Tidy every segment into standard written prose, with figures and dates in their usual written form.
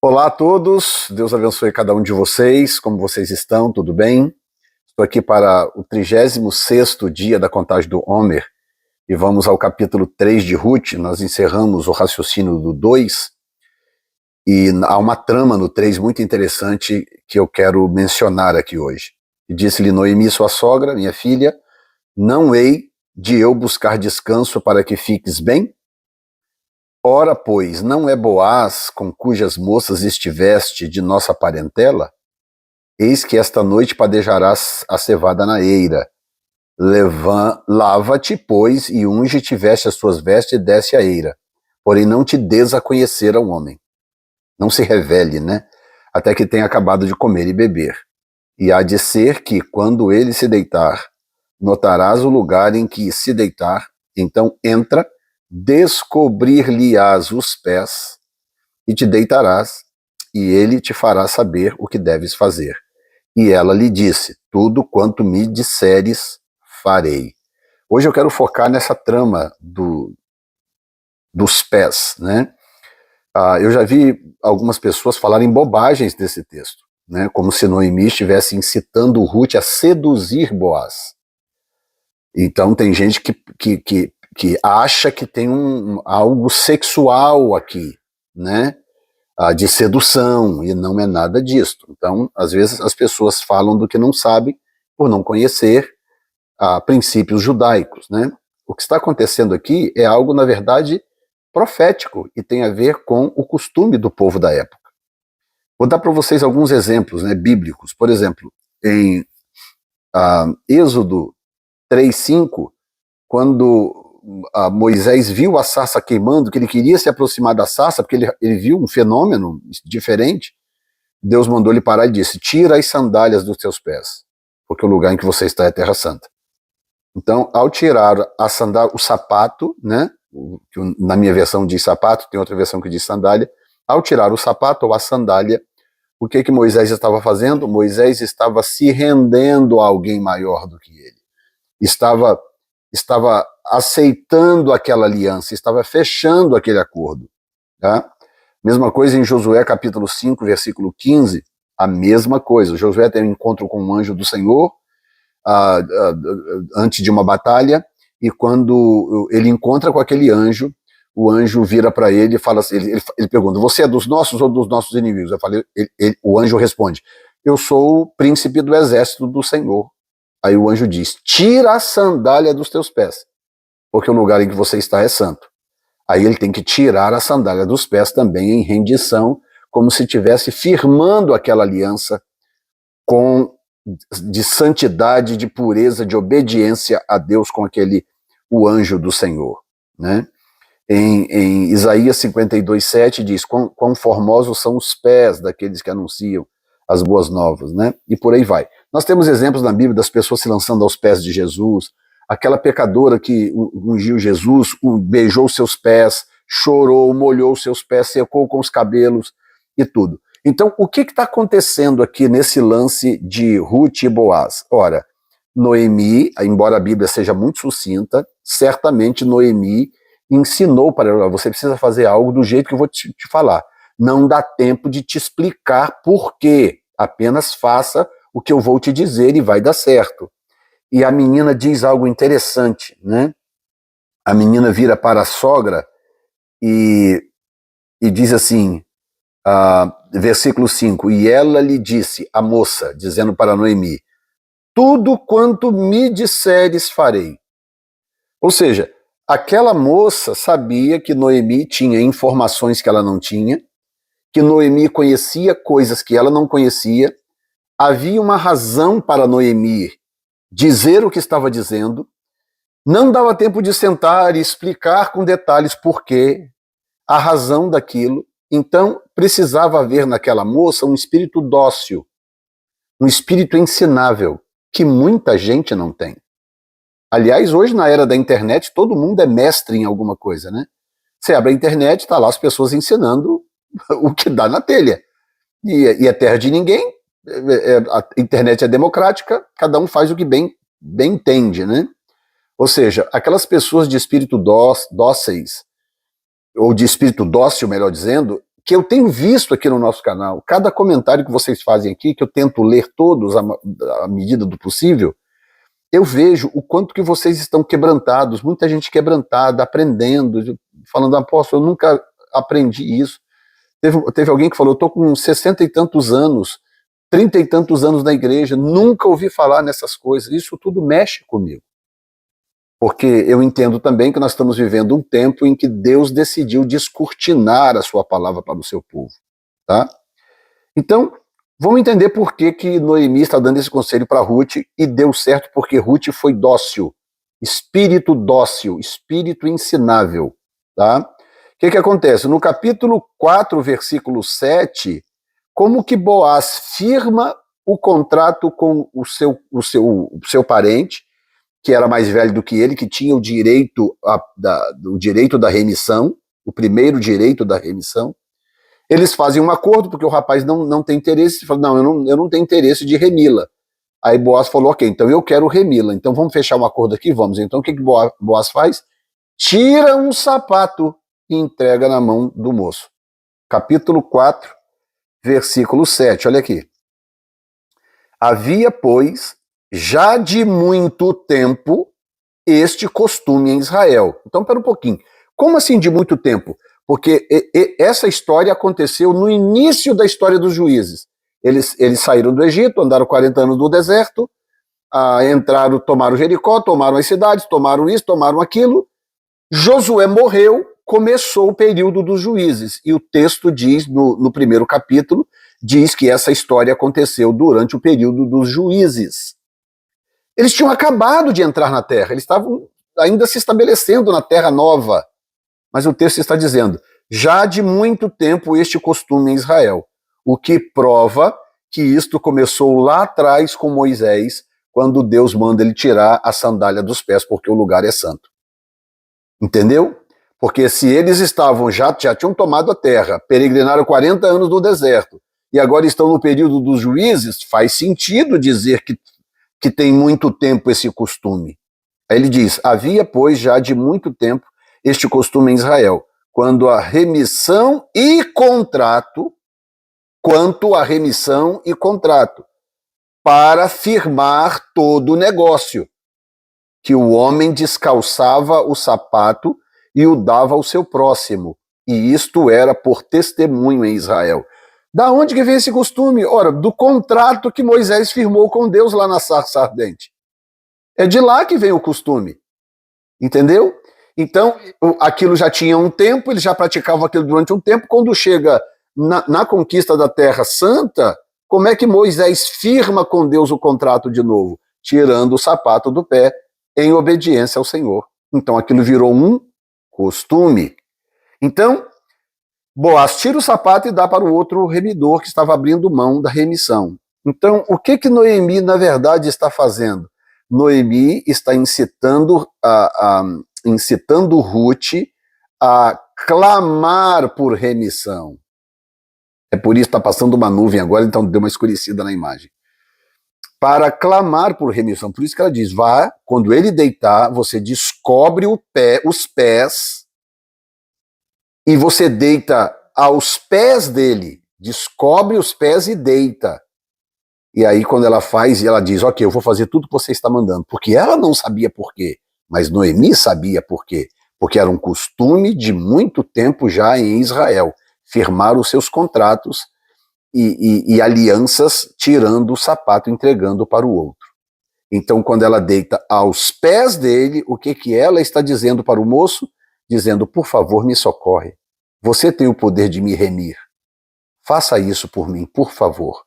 Olá a todos, Deus abençoe cada um de vocês, como vocês estão, tudo bem? Estou aqui para o 36º dia da contagem do Homer e vamos ao capítulo 3 de Ruth. Nós encerramos o raciocínio do 2 e há uma trama no 3 muito interessante que eu quero mencionar aqui hoje. E disse-lhe Noemi, sua sogra, minha filha, não hei de eu buscar descanso para que fiques bem? Ora, pois, não é Boaz com cujas moças estiveste de nossa parentela? Eis que esta noite padejarás a cevada na eira. Lava-te, pois, e unge-te, veste as tuas vestes e desce a eira. Porém não te des a conhecer ao homem. Não se revele, né? Até que tenha acabado de comer e beber. E há de ser que, quando ele se deitar, notarás o lugar em que se deitar, então entra, descobrir-lhe-ás os pés e te deitarás, e ele te fará saber o que deves fazer. E ela lhe disse, tudo quanto me disseres, farei. Hoje eu quero focar nessa trama dos pés, né? Eu já vi algumas pessoas falarem bobagens desse texto, né? Como se Noemi estivesse incitando Ruth a seduzir Boaz. Então tem gente que acha que tem algo sexual aqui, né? De sedução, e não é nada disto. Então, às vezes, as pessoas falam do que não sabem por não conhecer princípios judaicos, né? O que está acontecendo aqui é algo, na verdade, profético e tem a ver com o costume do povo da época. Vou dar para vocês alguns exemplos, né, bíblicos. Por exemplo, em Êxodo 3:5, quando Moisés viu a sarça queimando, que ele queria se aproximar da sarça, porque ele viu um fenômeno diferente, Deus mandou ele parar e disse, tira as sandálias dos teus pés, porque o lugar em que você está é terra santa. Então, ao tirar a sandália, o sapato, né, na minha versão diz sapato, tem outra versão que diz sandália, ao tirar o sapato ou a sandália, o que Moisés estava fazendo? Moisés estava se rendendo a alguém maior do que ele. Estava aceitando aquela aliança, estava fechando aquele acordo. Tá? Mesma coisa em Josué capítulo 5, versículo 15, a mesma coisa. Josué tem um encontro com um anjo do Senhor antes de uma batalha, e quando ele encontra com aquele anjo, o anjo vira para ele e fala assim, ele pergunta, você é dos nossos ou dos nossos inimigos? O anjo responde, eu sou o príncipe do exército do Senhor. Aí o anjo diz, tira a sandália dos teus pés, porque o lugar em que você está é santo. Aí ele tem que tirar a sandália dos pés também em rendição, como se estivesse firmando aquela aliança de santidade, de pureza, de obediência a Deus com o anjo do Senhor, né? Em Isaías 52:7 diz, quão formosos são os pés daqueles que anunciam as boas novas, né? E por aí vai. Nós temos exemplos na Bíblia das pessoas se lançando aos pés de Jesus, aquela pecadora que ungiu Jesus, beijou seus pés, chorou, molhou seus pés, secou com os cabelos e tudo. Então, o que está acontecendo aqui nesse lance de Ruth e Boaz? Ora, Noemi, embora a Bíblia seja muito sucinta, certamente Noemi ensinou para ela, você precisa fazer algo do jeito que eu vou te falar. Não dá tempo de te explicar por quê, apenas faça o que eu vou te dizer e vai dar certo. E a menina diz algo interessante, né? A menina vira para a sogra e diz assim, versículo 5, e ela lhe disse, a moça, dizendo para Noemi, tudo quanto me disseres farei. Ou seja, aquela moça sabia que Noemi tinha informações que ela não tinha, que Noemi conhecia coisas que ela não conhecia, havia uma razão para Noemi dizer o que estava dizendo, não dava tempo de sentar e explicar com detalhes por quê, a razão daquilo, então precisava haver naquela moça um espírito dócil, um espírito ensinável, que muita gente não tem. Aliás, hoje na era da internet, todo mundo é mestre em alguma coisa, né? Você abre a internet, está lá as pessoas ensinando o que dá na telha. E é terra de ninguém, a internet é democrática, cada um faz o que bem entende, né? Ou seja, aquelas pessoas de espírito dóceis, ou de espírito dócil, melhor dizendo, que eu tenho visto aqui no nosso canal, cada comentário que vocês fazem aqui, que eu tento ler todos à medida do possível, eu vejo o quanto que vocês estão quebrantados, muita gente quebrantada, aprendendo, falando, apóstolo, eu nunca aprendi isso. Teve alguém que falou, eu estou com 60 e tantos anos, 30 e tantos anos na igreja, nunca ouvi falar nessas coisas. Isso tudo mexe comigo. Porque eu entendo também que nós estamos vivendo um tempo em que Deus decidiu descortinar a sua palavra para o seu povo. Tá? Então, vamos entender por que Noemi está dando esse conselho para Ruth e deu certo, porque Ruth foi dócil, espírito ensinável. Tá? O que acontece? No capítulo 4, versículo 7, como que Boaz firma o contrato com o seu parente, que era mais velho do que ele, que tinha o direito da remissão, o primeiro direito da remissão. Eles fazem um acordo, porque o rapaz não tem interesse, ele fala, não, eu não tenho interesse de remi-la. Aí Boaz falou, ok, então eu quero remi-la, então vamos fechar um acordo aqui, vamos. Então o que Boaz faz? Tira um sapato e entrega na mão do moço. Capítulo 4, versículo 7, olha aqui. Havia, pois, já de muito tempo, este costume em Israel. Então, pera um pouquinho. Como assim de muito tempo? Porque essa história aconteceu no início da história dos juízes. Eles saíram do Egito, andaram 40 anos no deserto, entraram, tomaram Jericó, tomaram as cidades, tomaram isso, tomaram aquilo. Josué morreu, começou o período dos juízes. E o texto diz, no primeiro capítulo, diz que essa história aconteceu durante o período dos juízes. Eles tinham acabado de entrar na terra, eles estavam ainda se estabelecendo na terra nova. Mas o texto está dizendo, já de muito tempo este costume em Israel, o que prova que isto começou lá atrás com Moisés, quando Deus manda ele tirar a sandália dos pés, porque o lugar é santo. Entendeu? Porque se eles já tinham tomado a terra, peregrinaram 40 anos no deserto, e agora estão no período dos juízes, faz sentido dizer que tem muito tempo esse costume. Aí ele diz, havia, pois, já de muito tempo este costume em Israel, quanto à remissão e contrato, para firmar todo o negócio, que o homem descalçava o sapato e o dava ao seu próximo, e isto era por testemunho em Israel. Da onde que vem esse costume? Ora, do contrato que Moisés firmou com Deus lá na sarça ardente. É de lá que vem o costume. Entendeu? Então, aquilo já tinha um tempo, eles já praticavam aquilo durante um tempo. Quando chega na conquista da Terra Santa, como é que Moisés firma com Deus o contrato de novo? Tirando o sapato do pé, em obediência ao Senhor. Então, aquilo virou um costume. Então, Boaz tira o sapato e dá para o outro remidor que estava abrindo mão da remissão. Então, o que Noemi, na verdade, está fazendo? Noemi está incitando Ruth a clamar por remissão. É por isso que está passando uma nuvem agora, então deu uma escurecida na imagem. Para clamar por remissão. Por isso que ela diz, vá, quando ele deitar, você descobre os pés, e você deita aos pés dele, descobre os pés e deita. E aí quando ela faz, ela diz, ok, eu vou fazer tudo que você está mandando. Porque ela não sabia por quê, mas Noemi sabia por quê. Porque era um costume de muito tempo já em Israel, firmar os seus contratos e alianças, tirando o sapato, entregando para o outro. Então quando ela deita aos pés dele, o que ela está dizendo para o moço? Dizendo, por favor, me socorre. Você tem o poder de me remir. Faça isso por mim, por favor.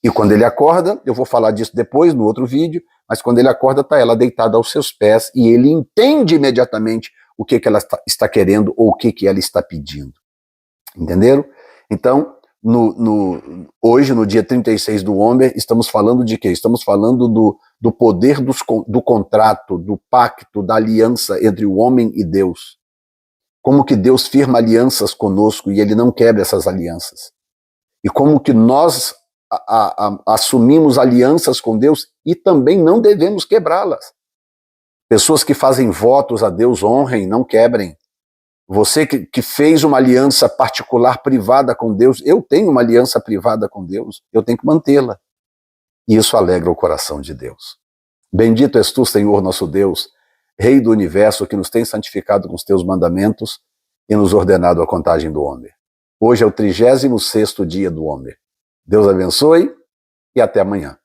E quando ele acorda, eu vou falar disso depois, no outro vídeo, mas quando ele acorda, está ela deitada aos seus pés e ele entende imediatamente o que ela está querendo ou o que ela está pedindo. Entenderam? Então, hoje, no dia 36 do Homer, estamos falando de quê? Estamos falando do poder do contrato, do pacto, da aliança entre o homem e Deus. Como que Deus firma alianças conosco e ele não quebra essas alianças. E como que nós assumimos alianças com Deus e também não devemos quebrá-las. Pessoas que fazem votos a Deus, honrem, não quebrem. Você que fez uma aliança particular, privada com Deus, eu tenho uma aliança privada com Deus, eu tenho que mantê-la. E isso alegra o coração de Deus. Bendito és tu, Senhor nosso Deus, Rei do universo, que nos tem santificado com os teus mandamentos e nos ordenado a contagem do Homer. Hoje é o 36º dia do Homer. Deus abençoe e até amanhã.